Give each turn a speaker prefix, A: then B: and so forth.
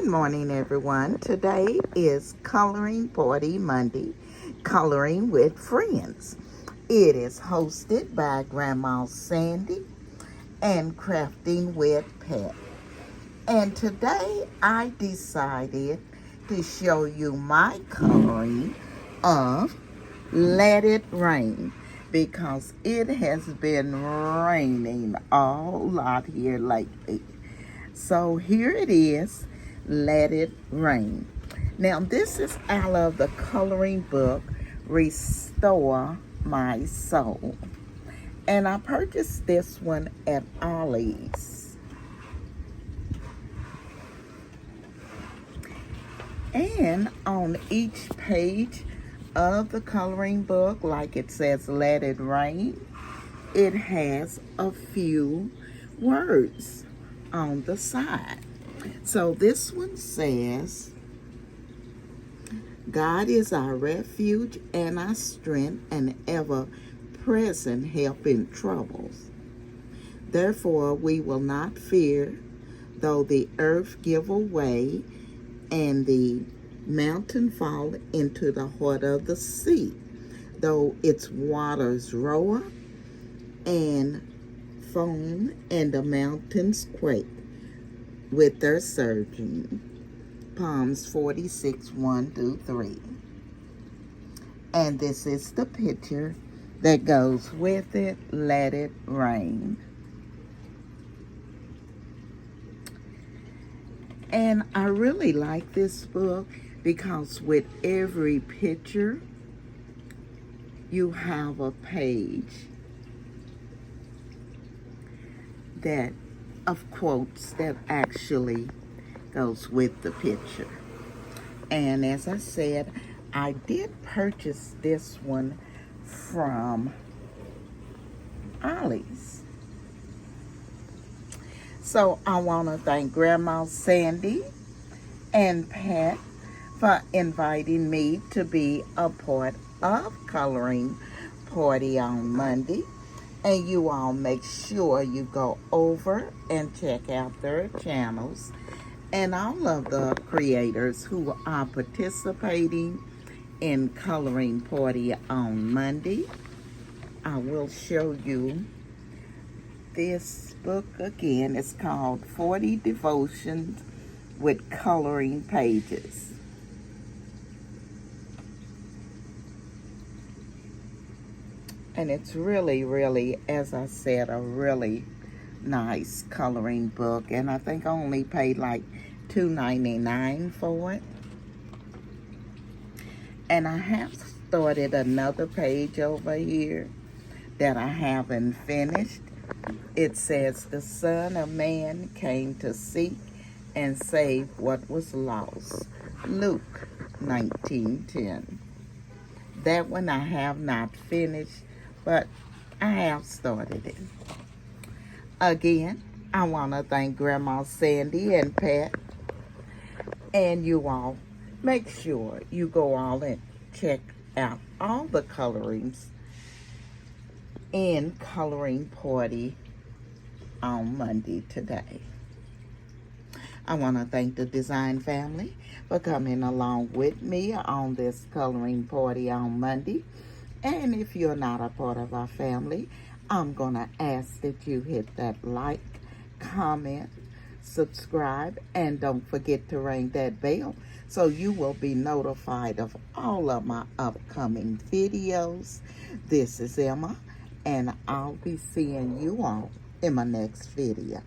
A: Good morning, everyone. Today is Coloring Party Monday, Coloring with Friends. It is hosted by Grandma Sandy and Crafting with Pet. And today I decided to show you my coloring of Let It Rain because it has been raining a lot here lately. So here it is, Let It Rain. Now this is out of the coloring book, Restore My Soul. And I purchased this one at Ollie's. And on each page of the coloring book, like it says Let It Rain, it has a few words on the side. So this one says, God is our refuge and our strength and ever-present help in troubles. Therefore we will not fear, though the earth give away and the mountain fall into the heart of the sea, though its waters roar and foam and the mountains quake with their surging. Psalms 46, 1-3. And this is the picture that goes with it, Let It Rain. And I really like this book because with every picture, you have a page that of quotes that actually goes with the picture. And as I said, I did purchase this one from Ollie's. So I want to thank Grandma Sandy and Pat for inviting me to be a part of Coloring Party on Monday. And you all make sure you go over and check out their channels and all of the creators who are participating in Coloring Party on Monday. I will show you this book again. It's called 40 Devotions with Coloring Pages. And it's really, as I said, a really nice coloring book. And I think I only paid like $2.99 for it. And I have started another page over here that I haven't finished. It says, the Son of Man came to seek and save what was lost. Luke 19:10. That one I have not finished, but I have started it. Again, I want to thank Grandma Sandy and Pat. And you all, make sure you go all and check out all the colorings in Coloring Party on Monday today. I want to thank the Design family for coming along with me on this Coloring Party on Monday. And if you're not a part of our family, I'm going to ask that you hit that like, comment, subscribe, and don't forget to ring that bell so you will be notified of all of my upcoming videos. This is Emma, and I'll be seeing you all in my next video.